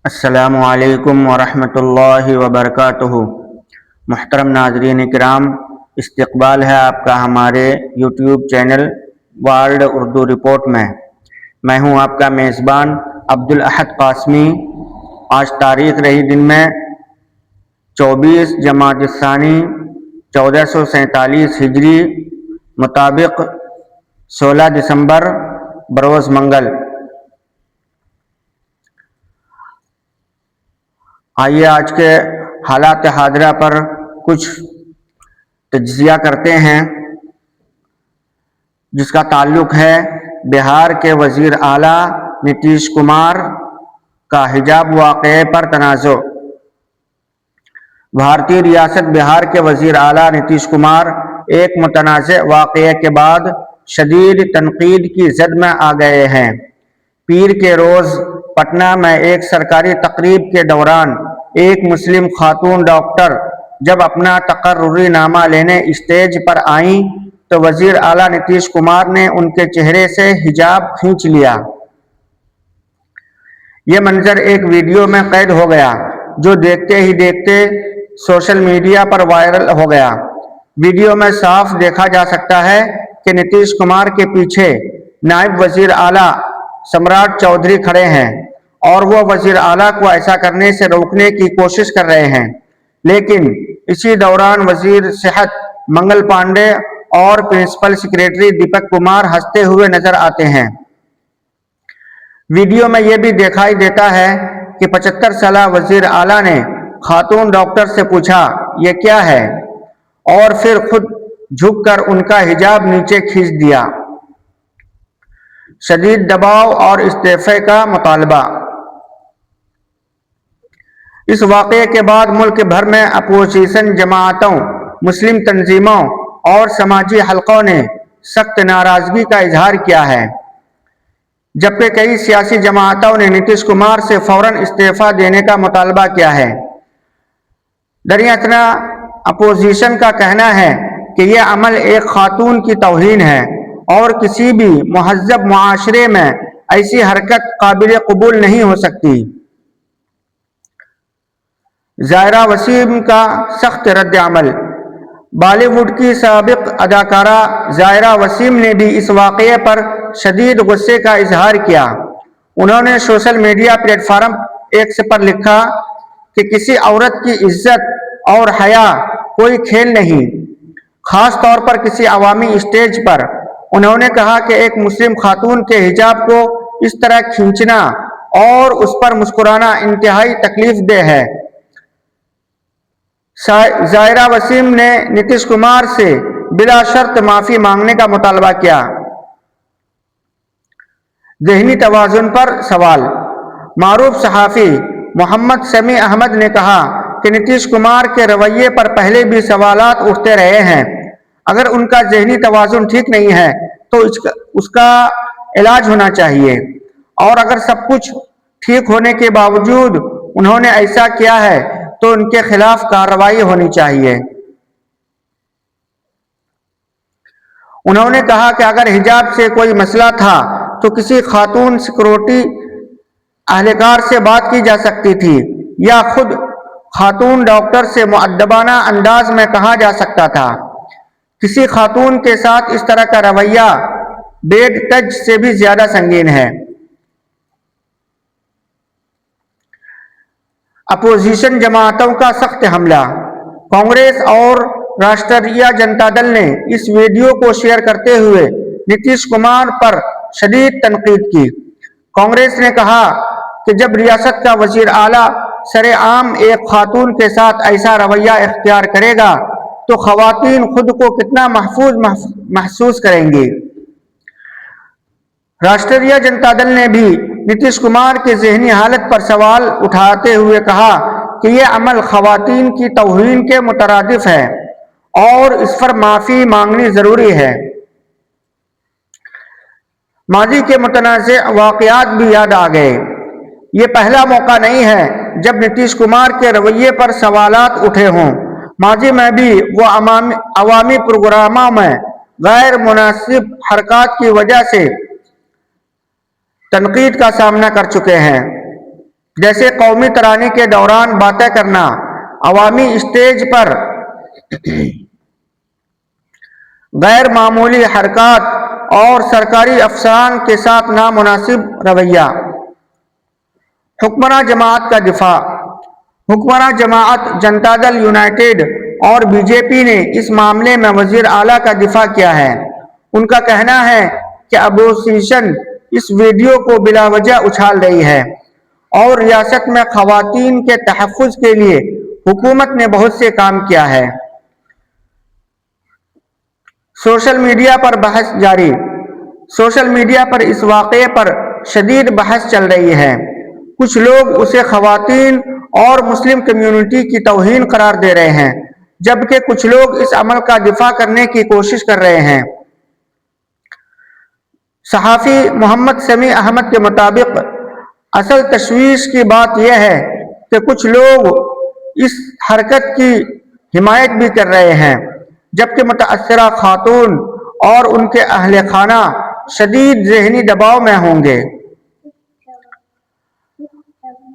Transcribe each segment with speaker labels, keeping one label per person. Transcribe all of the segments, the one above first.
Speaker 1: السلام علیکم ورحمۃ اللہ وبرکاتہ۔ محترم ناظرین کرام، استقبال ہے آپ کا ہمارے YouTube channel world Urdu report میں۔ میں ہوں آپ کا میزبان عبدالاحد قاسمی۔ آج تاریخ رہی دن میں 24 جمادی الثانی 1447 ہجری مطابق 16 دسمبر بروز منگل۔ آئیے آج کے حالات حاضرہ پر کچھ تجزیہ کرتے ہیں، جس کا تعلق ہے بہار کے وزیر اعلیٰ نتیش کمار کا حجاب واقعے پر تنازع۔ بھارتی ریاست بہار کے وزیر اعلیٰ نتیش کمار ایک متنازع واقعے کے بعد شدید تنقید کی زد میں آ گئے ہیں۔ پیر کے روز پٹنہ میں ایک سرکاری تقریب کے دوران ایک مسلم خاتون ڈاکٹر جب اپنا تقرری نامہ لینے اسٹیج پر آئیں تو وزیر اعلیٰ نتیش کمار نے ان کے چہرے سے حجاب کھینچ لیا۔ یہ منظر ایک ویڈیو میں قید ہو گیا جو دیکھتے ہی دیکھتے سوشل میڈیا پر وائرل ہو گیا۔ ویڈیو میں صاف دیکھا جا سکتا ہے کہ نتیش کمار کے پیچھے نائب وزیر اعلیٰ سمراٹ چودھری کھڑے ہیں اور وہ وزیر اعلیٰ کو ایسا کرنے سے روکنے کی کوشش کر رہے ہیں، لیکن اسی دوران وزیر صحت منگل پانڈے اور پرنسپل سیکریٹری دیپک کمار ہنستے ہوئے نظر آتے ہیں۔ ویڈیو میں یہ بھی دکھائی دیتا ہے کہ 75 سالہ وزیر اعلیٰ نے خاتون ڈاکٹر سے پوچھا یہ کیا ہے، اور پھر خود جھک کر ان کا حجاب نیچے کھینچ دیا۔ شدید دباؤ اور استعفے کا مطالبہ۔ اس واقعے کے بعد ملک بھر میں اپوزیشن جماعتوں، مسلم تنظیموں اور سماجی حلقوں نے سخت ناراضگی کا اظہار کیا ہے، جبکہ کئی سیاسی جماعتوں نے نتیش کمار سے فوراً استعفیٰ دینے کا مطالبہ کیا ہے۔ درمیانہ اپوزیشن کا کہنا ہے کہ یہ عمل ایک خاتون کی توہین ہے اور کسی بھی مہذب معاشرے میں ایسی حرکت قابل قبول نہیں ہو سکتی۔ زائرہ وسیم کا سخت رد عمل۔ بالی ووڈ کی سابق اداکارہ زائرہ وسیم نے بھی اس واقعے پر شدید غصے کا اظہار کیا۔ انہوں نے social media platform X پر لکھا کہ کسی عورت کی عزت اور حیا کوئی کھیل نہیں، خاص طور پر کسی عوامی اسٹیج پر۔ انہوں نے کہا کہ ایک مسلم خاتون کے حجاب کو اس طرح کھینچنا اور اس پر مسکرانا انتہائی تکلیف دہ ہے۔ زائرہ وسیم نے نتیش کمار سے بلا شرط معافی مانگنے کا مطالبہ کیا۔ ذہنی توازن پر سوال۔ معروف صحافی محمد سمیع احمد نے کہا کہ نتیش کمار کے رویے پر پہلے بھی سوالات اٹھتے رہے ہیں۔ اگر ان کا ذہنی توازن ٹھیک نہیں ہے تو اس کا علاج ہونا چاہیے، اور اگر سب کچھ ٹھیک ہونے کے باوجود انہوں نے ایسا کیا ہے تو ان کے خلاف کارروائی ہونی چاہیے۔ انہوں نے کہا کہ اگر حجاب سے کوئی مسئلہ تھا تو کسی خاتون سیکورٹی اہلکار سے بات کی جا سکتی تھی، یا خود خاتون ڈاکٹر سے مؤدبانہ انداز میں کہا جا سکتا تھا۔ کسی خاتون کے ساتھ اس طرح کا رویہ بیڈ ٹچ سے بھی زیادہ سنگین ہے۔ اپوزیشن جماعتوں کا سخت حملہ۔ کانگریس اور راشٹریہ جنتا دل نے اس ویڈیو کو شیئر کرتے ہوئے نتیش کمار پر شدید تنقید کی۔ کانگریس نے کہا کہ جب ریاست کا وزیر اعلیٰ سرِ عام ایک خاتون کے ساتھ ایسا رویہ اختیار کرے گا تو خواتین خود کو کتنا محفوظ محسوس کریں گی۔ راشٹریہ جنتا دل نے بھی نتیش کمار کی ذہنی حالت پر سوال اٹھاتے ہوئے کہا کہ یہ عمل خواتین کی توہین کے مترادف ہے اور اس پر معافی مانگنی ضروری ہے۔ ماضی کے متنازع واقعات بھی یاد آ گئے۔ یہ پہلا موقع نہیں ہے جب نتیش کمار کے رویے پر سوالات اٹھے ہوں۔ ماضی میں بھی وہ عوامی پروگراموں میں غیر مناسب حرکات کی وجہ سے تنقید کا سامنا کر چکے ہیں۔ جیسے قومی ترانے کے دوران باتیں کرنا، عوامی اسٹیج پر غیر معمولی حرکات اور سرکاری افسران کے ساتھ نامناسب رویہ۔ حکمراں جماعت کا دفاع۔ حکمراں جماعت جنتا دل یونائیٹڈ اور بی جے پی نے اس معاملے میں وزیر اعلیٰ کا دفاع کیا ہے۔ ان کا کہنا ہے کہ اپوزیشن اس ویڈیو کو بلا وجہ اچھال رہی ہے اور ریاست میں خواتین کے تحفظ کے لیے حکومت نے بہت سے کام کیا ہے۔ سوشل میڈیا پر بحث جاری۔ سوشل میڈیا پر اس واقعے پر شدید بحث چل رہی ہے۔ کچھ لوگ اسے خواتین اور مسلم کمیونٹی کی توہین قرار دے رہے ہیں، جبکہ کچھ لوگ اس عمل کا دفاع کرنے کی کوشش کر رہے ہیں۔ صحافی محمد سمیع احمد کے مطابق اصل تشویش کی بات یہ ہے کہ کچھ لوگ اس حرکت کی حمایت بھی کر رہے ہیں، جبکہ متاثرہ خاتون اور ان کے اہل خانہ شدید ذہنی دباؤ میں ہوں گے۔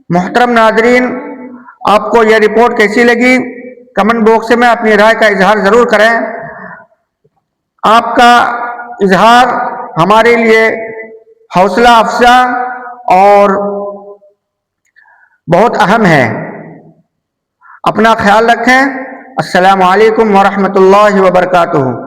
Speaker 1: محترم ناظرین، آپ کو یہ رپورٹ کیسی لگی؟ کمنٹ باکس میں اپنی رائے کا اظہار ضرور کریں۔ آپ کا اظہار ہمارے لیے حوصلہ افزا اور بہت اہم ہے۔ اپنا خیال رکھیں۔ السلام علیکم ورحمۃ اللہ وبرکاتہ۔